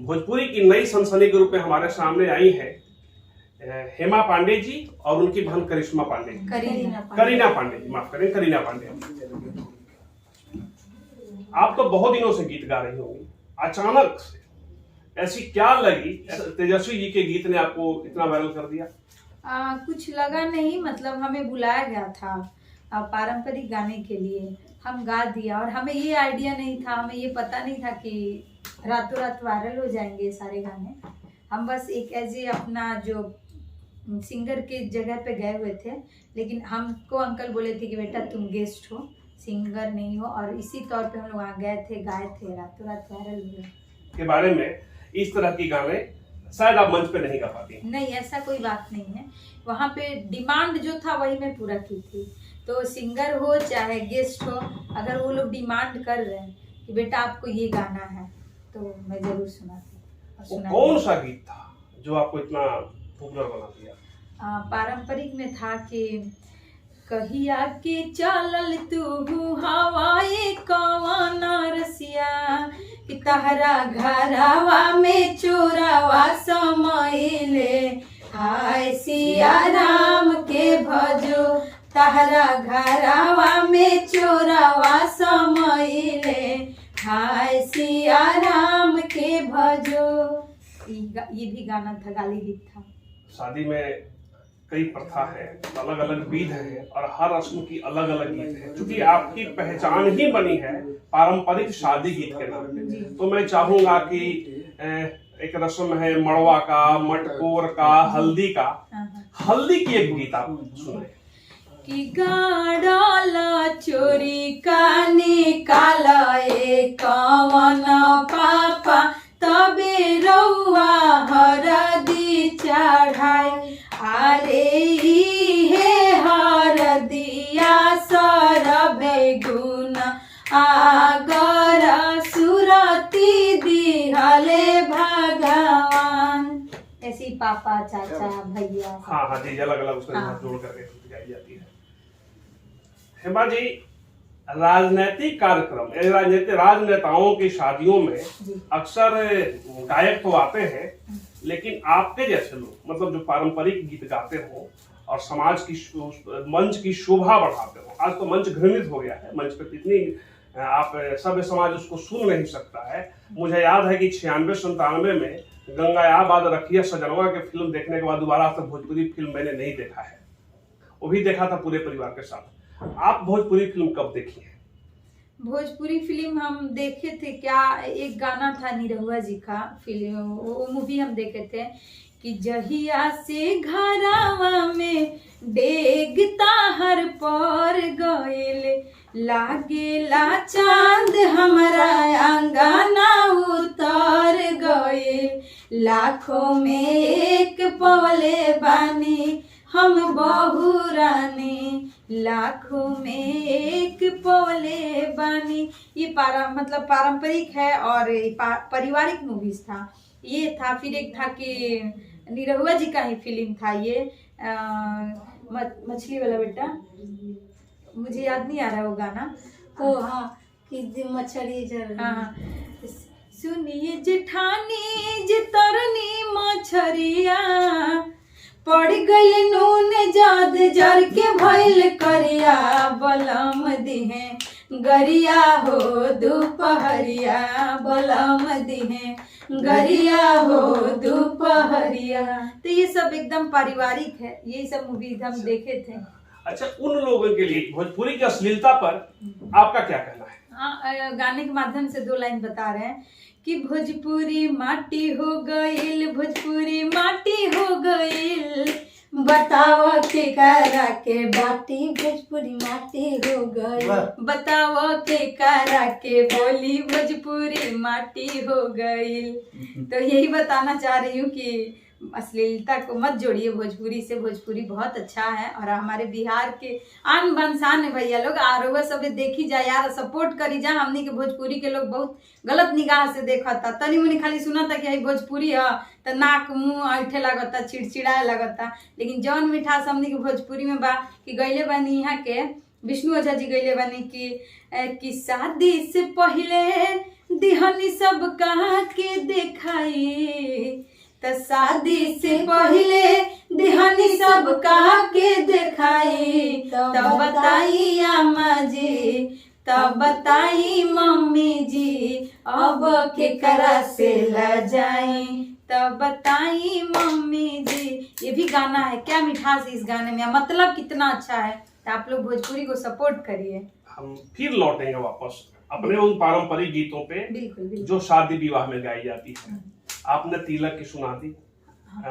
भोजपुरी की नई सनसनी के रूप में हमारे सामने आई है हेमा पांडे जी और उनकी बहन करिश्मा पांडे, करीना पांडे जी, माफ करें, करीना पांडे। आप तो बहुत दिनों से गीत गा रही होंगी, अचानक से ऐसी क्या लगी तेजस्वी जी के गीत ने आपको इतना वायरल कर दिया? कुछ लगा नहीं, मतलब हमें बुलाया गया था पारंपरिक गाने के लिए, हम गा दिया और हमें ये आइडिया नहीं था, हमें ये पता नहीं था कि रातों रात वायरल हो जाएंगे सारे गाने। हम बस एक ऐसे अपना जो सिंगर के जगह पे गए हुए थे, लेकिन हमको अंकल बोले थे कि बेटा तुम गेस्ट हो, सिंगर नहीं हो, और इसी तौर पे हम लोग वहाँ गए थे, गाए थे, रातों रात वायरल हुए। के बारे में इस तरह की गाने शायद आप मंच पे नहीं गा पाती? नहीं, ऐसा कोई बात नहीं है। वहाँ पे डिमांड जो था वही मैं पूरा की थी। तो सिंगर हो चाहे गेस्ट हो, अगर वो लोग डिमांड कर रहे हैं कि बेटा आपको ये गाना है, तो मैं जरूर सुनाती। कौन सा गीत था जो आपको इतना पॉपुलर बना दिया? पारंपरिक में था कि कहिया के चलल तू हवाए कवाना रसिया, कि तहरा घरवा में चोरावा समैले, हाय सिया राम के भजो, तहरा घरवा में चोरावा समैले, हाय सिया राम के भजो। ये भी गाना था, गाली गीत था। शादी में कई प्रथा है, अलग अलग विध है और हर रस्म की अलग अलग गीत है। क्योंकि आपकी पहचान ही बनी है पारंपरिक शादी गीत के नाम पे, तो मैं चाहूंगा कि एक रस्म है मड़वा का, मटकोर का, हल्दी का, हल्दी की एक गीत आप सुने। कि गाड़ला चोरी का निकाला कवन पापा, तबे रउआ हरदी चढ़ाई, अरे हे हरदिया सरबे गुण आगर सुरती दिहले भगवान। ऐसी पापा चाचा भैया, हाँ जी, अलग अलग उसमें जोड़ करके गाई जाती है। हेमा जी, राजनीतिक कार्यक्रम, राजनेताओं की शादियों में अक्सर गायक तो आते हैं, लेकिन आपके जैसे लोग, मतलब जो पारंपरिक गीत गाते हो और समाज की मंच की शोभा बढ़ाते हो। आज तो मंच घृणित हो गया है, मंच पे कितनी आप सभ्य समाज उसको सुन नहीं सकता है। मुझे याद है कि 96-97 में गंगायाबाद रखिया सजनवा के फिल्म देखने के बाद दोबारा तक भोजपुरी फिल्म मैंने नहीं देखा है, वो भी देखा था पूरे परिवार के साथ। आप भोजपुरी फिल्म कब देखी है? भोजपुरी फिल्म हम देखे थे, क्या एक गाना था निरहुआ जी का फिल्म, वो मूवी हम देखे थे कि जहिया से घरवा में डेगता हर पर गएले, लागेला चांद हमारा अंगना उतर गए, लाखों में एक पवले बानी हम बहू रानी, लाखों में एक पवले बानी। ये मतलब पारंपरिक है और पारिवारिक मूवीज था। ये था, फिर एक था कि निरहुआ जी का ही फिल्म था ये, मछली वाला बेटा, मुझे याद नहीं आ रहा वो गाना। ओ हाँ, कि मछली जर, हाँ, सुनिए जेठानी जे तरनी मछरिया, पड़ गई नून जाद जर के भइल करिया, बलम दिहे गरिया हो दोपहरिया, बलम दिहे गरिया हो दोपहरिया। तो ये सब एकदम पारिवारिक है, ये सब मूवी हम देखे थे। अच्छा, उन लोगों के लिए भोजपुरी की अश्लीलता पर आपका क्या कहना है? गाने के माध्यम से 2 लाइन बता रहे हैं कि भोजपुरी माटी हो गईल, भोजपुरी माटी हो गईल, बताओ के करा के बाटी, भोजपुरी माटी हो गई, बताओ के करा के बोली, भोजपुरी माटी हो गई। तो यही बताना चाह रही हूँ कि अश्लीलता को मत जोड़िए भोजपुरी से, भोजपुरी बहुत अच्छा है और हमारे बिहार के आन बान शान है भैया लोग। आरोह सब देखी जाए यार, सपोर्ट करी जा। हमनी के भोजपुरी के लोग बहुत गलत निगाह से देखा था, तनी मुनी खाली सुना था कि भोजपुरी है तो नाक मुंह ऐठे लगता, चिड़चिड़ाए लगता, लेकिन जौन मिठास हमनी के भोजपुरी में बा कि गईले बानी यहाँ के विष्णु ओझा जी गईले बानी कि शादी से पहले दिहनी सब कहा के दिखाई, त शादी से पहले दिहनी सब कहा के दिखाई, तब बताई अम्मा जी, तब बताई मम्मी जी, अब केकरा से लजाई, तब बताई मम्मी जी। ये भी गाना है, क्या मिठास है इस गाने में, मतलब कितना अच्छा है। तो आप लोग भोजपुरी को सपोर्ट करिए। हम फिर लौटेंगे वापस अपने उन पारंपरिक गीतों पे बिल्कुल बिल्कुल। जो शादी विवाह में गाई जाती है। आपने तिलक की सुना दी,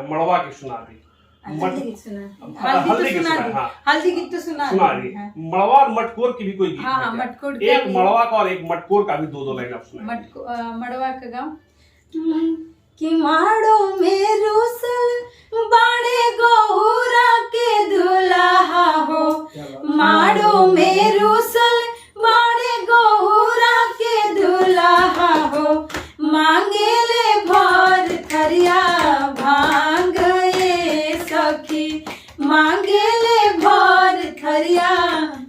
मड़वा की सुना दी, हल्दी गीत सुना। हल्दी की सुना दी, हाँ हल्दी गीत तो सुना दी। मड़वा और मटकोर की भी कोई गीत हाँ, है? मटकोर का एक भी। मड़वा का और एक मटकोर का भी दो लाइन आप सुनाइए। मड़वा का गाँव कि माड़ो में रूसल बाड़े गौरा के दुल्हा हो, माड़ो में रूसल बाड़े गौरा के दुल्हा हो, मांगे ले भर थरिया भांग ये सखी, मांगे ले भर थरिया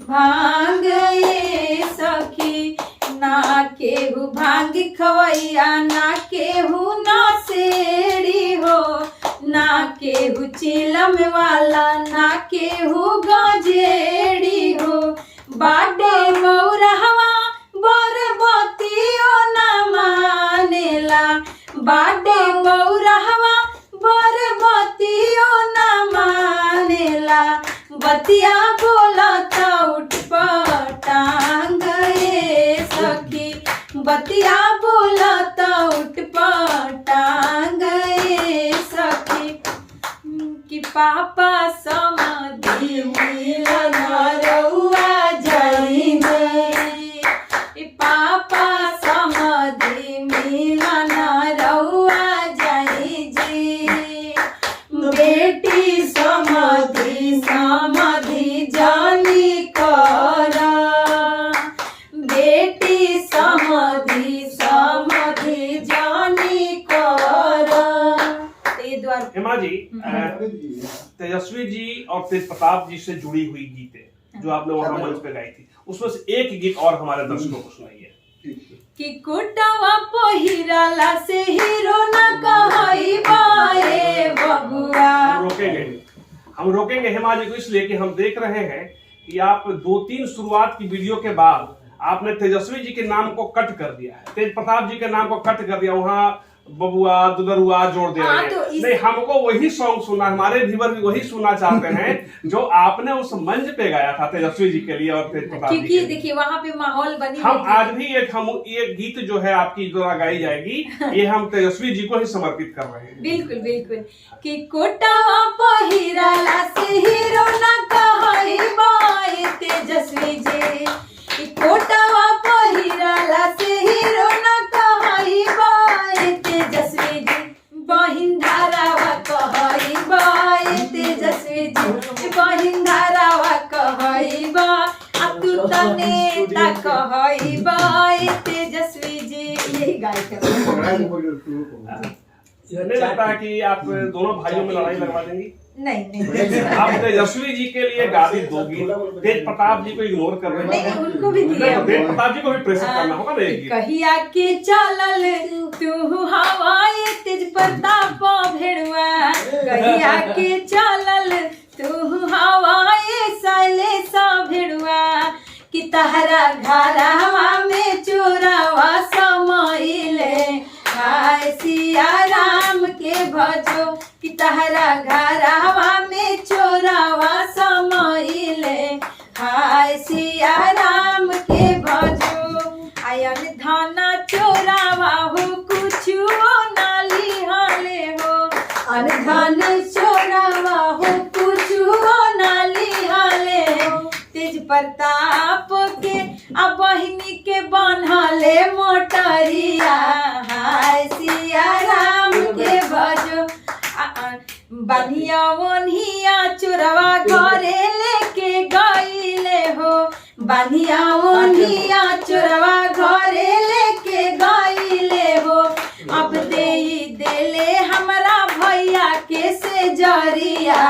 भांग ये सखी, ना केहू भांग खवैया, ना केहू नशेड़ी हो, ना केहू चिलम वाला, ना केहू गजेड़ी हो, बाटे मौरहवा बरबतियो ना मानेला, बाटे मौरहवा बरबतियो ना मानेला, बतिया बोलता उठ पटांग ये सखी, बतिया बोलता उठ पटांग ये सखी, कि पापा समाधि मिलन रउआ जाइबे, पापा समाधि मिलन रउआ जाइजे, बेटी समाधि समाधि जानी करा, बेटी समाधि समाधि जानी करा। तो ये द्वार हेमा जी, तेजस्वी जी और तेज प्रताप जी से जुड़ी हुई गीतें जो आपने वहां मंच पे गाई थी, उसमें से एक गीत और हमारे दर्शकों को सुनाइए। कि कोटावा पहिराला से हीरो न कहई बाए बबुआ। हम रोकेंगे हेमा जी को इसलिए कि हम देख रहे हैं कि आप 2-3 शुरुआत की वीडियो के बाद आपने तेजस्वी जी के नाम को कट कर दिया है, तेज प्रताप जी के नाम को कट कर दिया, वहाँ बबुआ दुदरुआ जोड़ दे रहे हैं। तो नहीं, हमको वही सॉन्ग सुना, हमारे व्यूअर भी वही सुनना चाहते हैं जो आपने उस मंच पे गाया था तेजस्वी जी के लिए और तेज प्रताप जी के क्योंकि लिए। देखिए वहाँ पे माहौल बनी हम हुई थी। आज भी ये गीत जो है आपकी द्वारा गाई जाएगी, ये हम तेजस्वी जी को ही समर्पित कर रहे हैं। बिल्कुल बिल्कुल। कि कोटावा पहिराला से हीरो न कहई बाए तेजस्वी जी, कि कोटावा पहिराला से हीरो न कहई बाए तेजस्वी जी, बहिन धारावा कहई बाए तेजस्वी जी, बहिन धारावा कहई बा, आ तू त नेता कहई बाए तेजस्वी जी। यही गाय कर नहीं लगता है कि आप दोनों भाइयों में लड़ाई लगवा देंगी? नहीं आप तेजस्वी जी के लिए गाली दोगी, तेज प्रताप जी को इग्नोर कर रहे नहीं, हैं, उनको भी दिया। तो तेज प्रताप जी को भी प्रेशर करना होगा ना। एक कहिया के चलल तू हवाए तेज प्रताप भेड़ुआ, कहिया के चलल तू हवाए शैलेश भेड़ुआ, कि तहरा घरवा में चोरावा समाइले, हाय सिया राम के भजो, कि तहरा घरवा में चोरावा समाइले, हाय सिया राम के भजो, आयन धाना चोरावा हो कुछु ना लिहाले हो, अन धान चोरावा हो कुछु ना लिहाले हो, तेज प्रताप के आ बहिनी के बनहले मोटरिया, हाय सिया राम के भजो, बनिया ओनिया चोरवा घरे लेके गईले हो, बनिया ओनिया चोरवा घरे लेके गईले हो, अब देले हमरा भैया के से जरिया,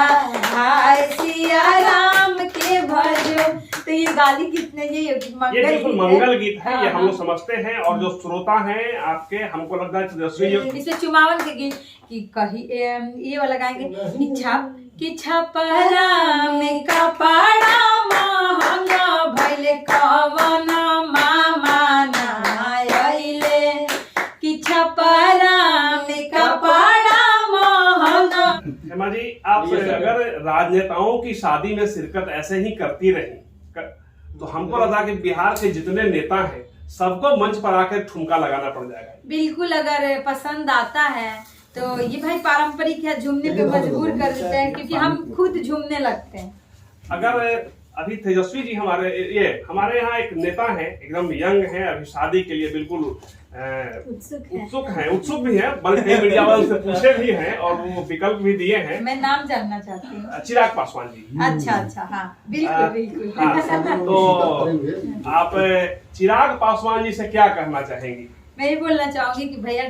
हाय सिया राम के भजो, तो ये गाली कितने ये मंगल ये बिल्कुल गीत मंगल गीत है, ये हाँ, हम लोग समझते हैं। और जो श्रोता हैं आपके, हमको लगता है तेजस्वी जी इसमें चुमावन के गीत कि कही ये वाला गाएंगे कि छपरा में कपड़ा महंगा भइले कवन मामा ना आइले कि छपरा में कपड़ा महंगा। हेमा जी, आप अगर राजनेताओं की शादी में शिरकत ऐसे ही करती रही तो हमको लगा कि बिहार के जितने नेता हैं सबको मंच पर आकर ठुमका लगाना पड़ जाएगा। बिल्कुल, अगर पसंद आता है तो ये भाई पारंपरिक है, झूमने पे मजबूर कर देते हैं क्योंकि हम खुद झूमने लगते हैं। अगर अभी तेजस्वी जी हमारे यहाँ एक नेता है, एकदम यंग है, अभी शादी के लिए बिल्कुल उत्सुक भी है, बल्कि कई मीडिया वालों से पूछे भी हैं और वो विकल्प भी दिए हैं। मैं नाम जानना चाहती हूँ। चिराग पासवान जी। अच्छा, हाँ बिल्कुल बिल्कुल। हाँ, तो आप चिराग पासवान जी से क्या कहना चाहेंगी? मैं ये बोलना चाहूंगी कि भैया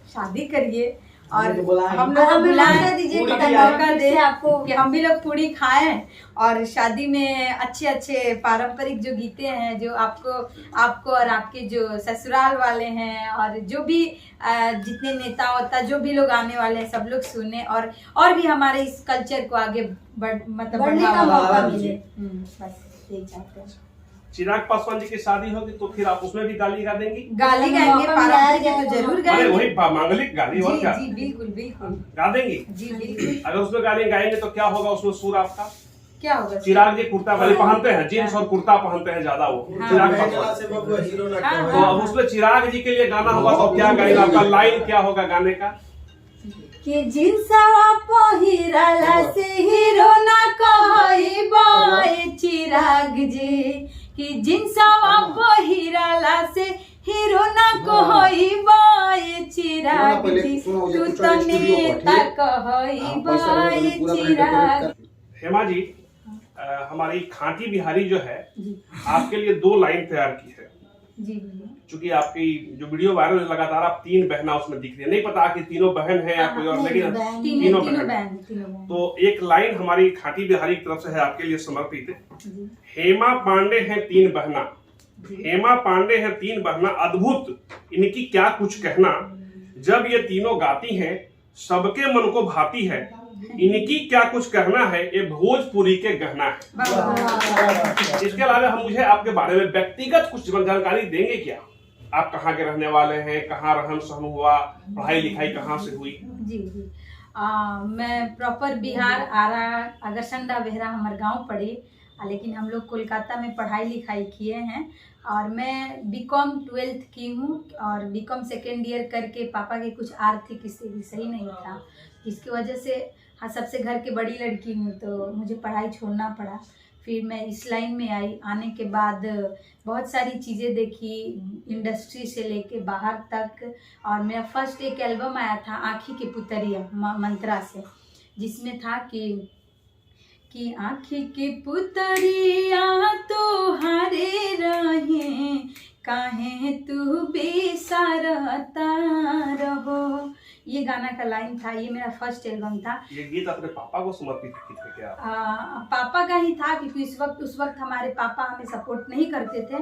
शादी करिए और हम हाँ, लोग बुलाए दीजिए मौका दे आपको कि हम भी लोग पूरी खाएं और शादी में अच्छे अच्छे पारंपरिक जो गीते हैं जो आपको और आपके जो ससुराल वाले हैं और जो भी जितने नेता होता जो भी लोग आने वाले हैं सब लोग सुने और भी हमारे इस कल्चर को आगे बढ़ने का मौका मिले। बस यही चाहते हैं। चिराग पासवान जी की शादी होगी तो फिर आप उसमें भी गाली गा देंगी? गाली गाएंगे, पारंपरिक तो जरूर अरे गाएंगे। वही मांगलिक गाली और क्या? जी बिल्कुल बिल्कुल गा देंगी? जी बिल्कुल। अगर उसमें गाली गाएंगे तो क्या होगा उसमें सुर आपका? क्या होगा? चिराग जी कुर्ता वाले पहनते हैं, जीन्स और कुर्ता पहनते हैं ज्यादा वो चिराग पासवान। तो अब उसमें चिराग जी के लिए गाना होगा तो क्या गाएगा? आपका लाइन क्या होगा गाने का? कि जिनसवा पहिराला से हीरो ना कहई चिराग जी कि जिनसवा पहिराला से हीरो ना कहई चिराग जी तू तो नेता कहई चिराग। हेमा जी, हमारी खांटी बिहारी जो है आपके लिए 2 लाइन तैयार की है जी। चूंकि आपकी जो वीडियो वायरल है लगातार आप 3 बहना उसमें दिख रही है, नहीं पता कि तीनों बहन है या कोई और, लेकिन तीनों बहन। तो एक लाइन हमारी खांटी बिहारी की तरफ से है आपके लिए समर्पित। हेमा पांडे हैं 3 बहना, हेमा पांडे हैं 3 बहना, अद्भुत इनकी क्या कुछ कहना, जब ये तीनों गाती हैं सबके मन को भाती है, इनकी क्या कुछ कहना है, ये भोजपुरी के गहना है। इसके अलावा मुझे आपके बारे में व्यक्तिगत कुछ जानकारी देंगे क्या? आप कहाँ के रहने वाले हैं, कहाँ रहन सहन हुआ, पढ़ाई लिखाई कहाँ से हुई? जी मैं प्रॉपर बिहार आरा अगरसंडा बेहरा हमारे गांव पड़े, लेकिन हम लोग कोलकाता में पढ़ाई लिखाई किए हैं और मैं बीकॉम 12th की हूँ और बीकॉम सेकेंड ईयर करके पापा की कुछ आर्थिक स्थिति सही नहीं था, इसकी वजह से हाँ सबसे घर की बड़ी लड़की हूँ तो मुझे पढ़ाई छोड़ना पड़ा। फिर मैं इस लाइन में आई, आने के बाद बहुत सारी चीज़ें देखी इंडस्ट्री से लेके बाहर तक, और मेरा फर्स्ट एक एल्बम आया था आँखी के पुतरिया मंत्रा से, जिसमें था कि आँखी के पुतरिया तो हारे रहे काहे तू बेसारता रहो, ये गाना का लाइन था। ये मेरा फर्स्ट एल्बम था। ये गीत अपने पापा को समर्पित थे क्या? पापा का ही था क्योंकि उस वक्त हमारे पापा हमें सपोर्ट नहीं करते थे,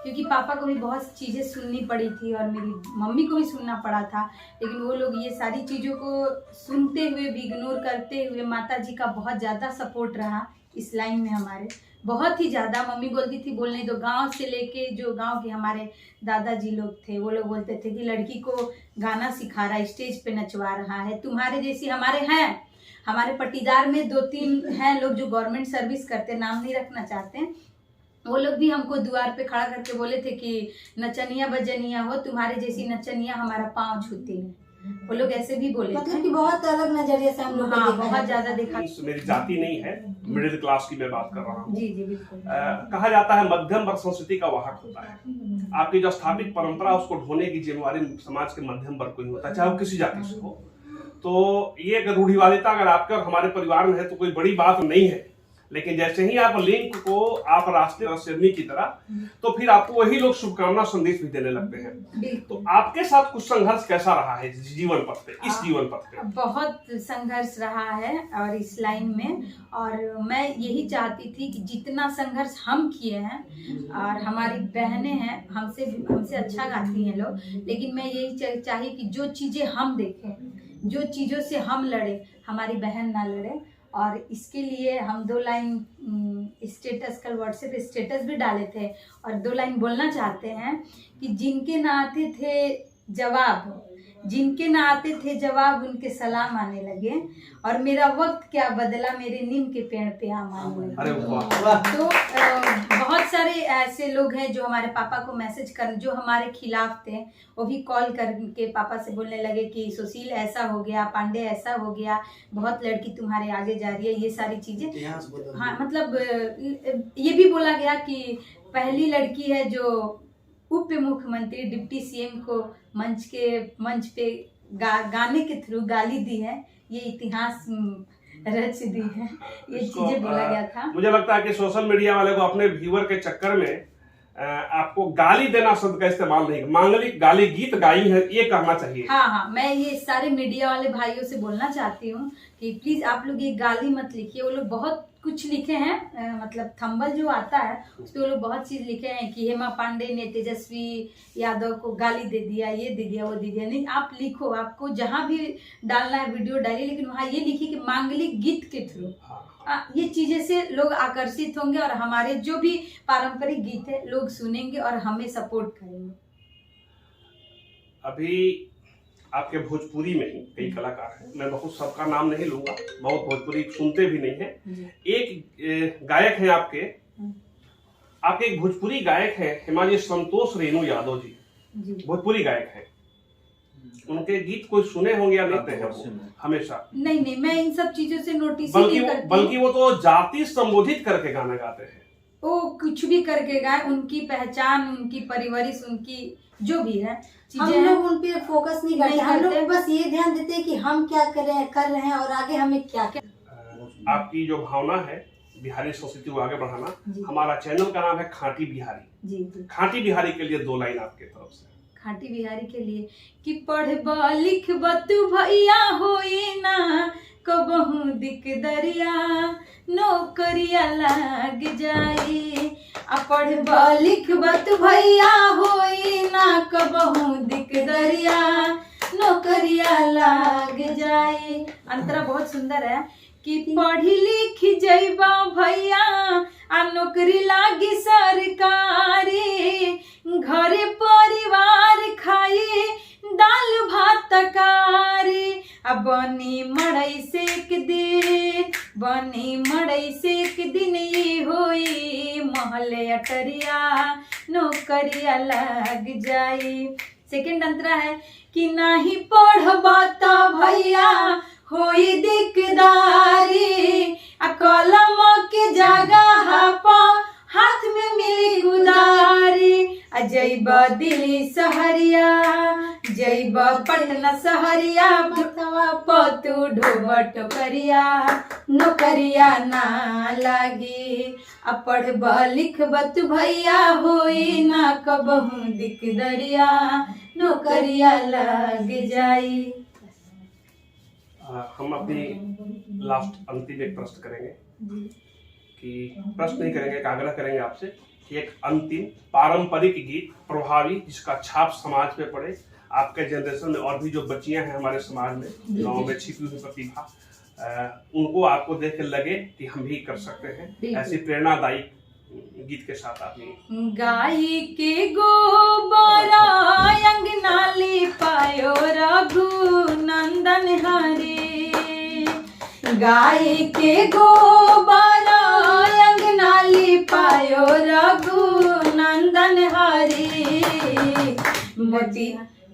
क्योंकि पापा को भी बहुत चीज़ें सुननी पड़ी थी और मेरी मम्मी को भी सुनना पड़ा था, लेकिन वो लोग ये सारी चीज़ों को सुनते हुए भी इग्नोर करते हुए माता जी का बहुत ज़्यादा सपोर्ट रहा इस लाइन में हमारे, बहुत ही ज़्यादा। मम्मी बोलती थी बोलने दो, गांव से लेके जो गांव के हमारे दादाजी लोग थे वो लोग बोलते थे कि लड़की को गाना सिखा रहा है, स्टेज पे नचवा रहा है, तुम्हारे जैसी हमारे हैं, हमारे पट्टीदार में 2-3 हैं लोग जो गवर्नमेंट सर्विस करते, नाम नहीं रखना चाहते, वो लोग भी हमको द्वार पे खड़ा करके बोले थे कि नचनिया बजनिया हो, तुम्हारे जैसी नचनिया हमारा पाँव छूती है, वो लोग ऐसे भी बोले मतलब कि बहुत अलग नजरिए से हम लोग हाँ बहुत ज्यादा देखा। मेरी जाति नहीं है, मिडिल क्लास की मैं बात कर रहा हूँ। जी जी बिल्कुल। कहा जाता है मध्यम वर्ग संस्कृति का वाहक होता है, आपकी जो स्थापित परंपरा उसको ढोने की जिम्मेवारी समाज के मध्यम वर्ग को ही होता है, चाहे वो किसी जाति से हो। तो ये अगर रूढ़िवादिता अगर आपके और हमारे परिवार में है तो कोई बड़ी बात नहीं है, लेकिन जैसे ही आप लिंक को आप रास्ते और शेरनी की तरह, तो फिर आपको वही लोग शुभकामना संदेश भी देने लगते हैं। तो आपके साथ कुछ संघर्ष कैसा रहा है जीवन पथ पे, इस जीवन पथ पे? बहुत संघर्ष रहा है और इस लाइन में, और मैं यही चाहती थी कि जितना संघर्ष हम किए हैं, और हमारी बहनें हैं हमसे अच्छा गाती हैं लोग, लेकिन मैं यही चाहिए कि जो चीज़ें हम देखें, जो चीज़ों से हम लड़े, हमारी बहन ना लड़े। और इसके लिए हम 2 लाइन स्टेटस, कल व्हाट्सएप स्टेटस भी डाले थे, और 2 लाइन बोलना चाहते हैं कि जिनके ना आते थे जवाब उनके सलाम आने लगे, और मेरा वक्त क्या बदला मेरे नीम के पेड़ पे आम आने लगे। तो बहुत सारे ऐसे लोग हैं जो हमारे पापा को मैसेज कर, जो हमारे खिलाफ थे, वो भी कॉल करके पापा से बोलने लगे कि सुशील ऐसा हो गया, पांडे ऐसा हो गया, बहुत लड़की तुम्हारे आगे जा रही है, ये सारी चीजें। हाँ, मतलब ये भी बोला गया कि पहली लड़की है जो उप मुख्यमंत्री डिप्टी सीएम को मंच पे गाने के थ्रू गाली दी है, ये इतिहास रच दी है, ये चीजें बोला गया था। मुझे लगता है कि सोशल मीडिया वाले को अपने व्यूअर के चक्कर में आपको गाली देना शब्द का इस्तेमाल नहीं, मांगलिक गाली गीत गाई है, ये कहना चाहिए। हाँ, मैं ये सारे मीडिया वाले भाइयों से बोलना चाहती हूँ कि प्लीज आप लोग ये गाली मत लिखिए। वो लोग बहुत कुछ लिखे हैं, मतलब थंबल जो आता है उस पर वो लोग बहुत चीज लिखे हैं कि हेमा पांडे ने तेजस्वी यादव को गाली दे दिया, ये दे दिया, वो दे दिया। नहीं, आप लिखो, आपको जहाँ भी डालना है वीडियो डालिए, लेकिन वहाँ ये लिखिए कि मांगलिक गीत के थ्रू। ये चीजें से लोग आकर्षित होंगे, और हमारे जो भी पारंपरिक गीत है लोग सुनेंगे और हमें सपोर्ट करेंगे। अभी आपके भोजपुरी में ही कई कलाकार हैं, मैं बहुत सबका नाम नहीं लूंगा, बहुत भोजपुरी सुनते भी नहीं हैं। एक गायक है आपके एक भोजपुरी गायक है हिमाजी संतोष रेणु यादव जी, भोजपुरी गायक है। उनके गीत कोई सुने होंगे या लेते हैं वो हमेशा? नहीं, मैं इन सब चीजों से नोटिस नहीं करती। बल्कि वो तो जाति संबोधित करके गाना गाते हैं। वो कुछ भी करके गाए, उनकी पहचान, उनकी परवरिश, उनकी जो भी है हम लोग उन पे फोकस नहीं करते, हम लोग बस ये ध्यान देते हैं कि हम क्या कर रहे हैं और आगे हमें क्या आपकी जो भावना है बिहारी संस्कृति को आगे बढ़ाना, हमारा चैनल का नाम है खाटी बिहारी। जी। खाटी बिहारी के लिए 2 लाइन आपके तरफ से। खाटी बिहारी के लिए कि पढ़बा लिखबा तू भैया होई ना कबहू दिक दरिया, नौकरिया लाग जाई। आ पढ़बा लिखबा तू भैया होई ना कबहू दिक दरिया, नौकरिया लाग जाई। अंतरा बहुत सुंदर है कि पढ़ी लिखी जइबा भैया आ नौकरी लागी सरकारी, घरे परिवार खाई दाल भात तरकारी। अब बनी मड़ई से एक दिन ये होई, महले अटरिया नौकरिया लग जाई। सेकंड अंतरा है कि नाही पढ़बा त भैया होई दिकदारी, आ कलम के जगह हाथ में मिली गुदारी। आ जइबा दिल्ली सहरिया, जइबा पटना सहरिया, बतवा पतू ढोबा टोकरिया, नौकरिया ना लागी। आ पढ़बा लिखबा तू भैया होई ना कबहू दिकदरिया, नौकरिया लग जाई। हम अपनी लास्ट अंतिम एक प्रश्न करेंगे कि प्रश्न नहीं करेंगे, एक आग्रह करेंगे आपसे कि एक अंतिम पारंपरिक गीत प्रभावी जिसका छाप समाज पे पड़े, आपके जनरेशन में और भी जो बच्चियां हैं हमारे समाज में, गांव में छिपी हुई प्रतिभा, उनको आपको देख के लगे कि हम भी कर सकते हैं, ऐसी प्रेरणादायी गीत के साथ आप गाय के गोबरा अंगना लिपायो रघु नंदन हरे, गाय के गोबरा अंगना लिपायो रघु नंदन हरे। मोती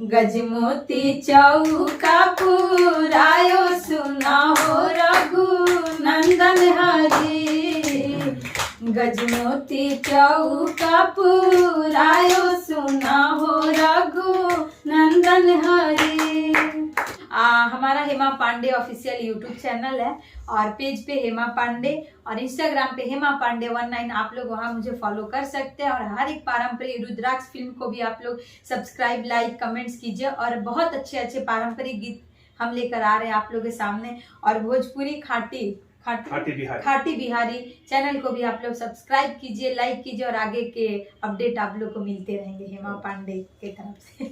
गजमोती चौका पुरायो सुना हो रघु नंदन हरे, गजमोती चौका पुरायो सुना हो रघु नंदन हरे। हमारा Hema Pandey official YouTube channel है और पेज पे हेमा पांडे और इंस्टाग्राम पे हेमा पांडे 19। आप लोग वहाँ मुझे फॉलो कर सकते हैं और हर एक पारंपरिक रुद्राक्ष फिल्म को भी आप लोग सब्सक्राइब, लाइक, कमेंट्स कीजिए और बहुत अच्छे अच्छे पारंपरिक गीत हम लेकर आ रहे हैं आप लोगों के सामने। और भोजपुरी खाटी बिहारी चैनल को भी आप लोग सब्सक्राइब कीजिए, लाइक कीजिए और आगे के अपडेट आप लोग को मिलते रहेंगे हेमा पांडे की तरफ से।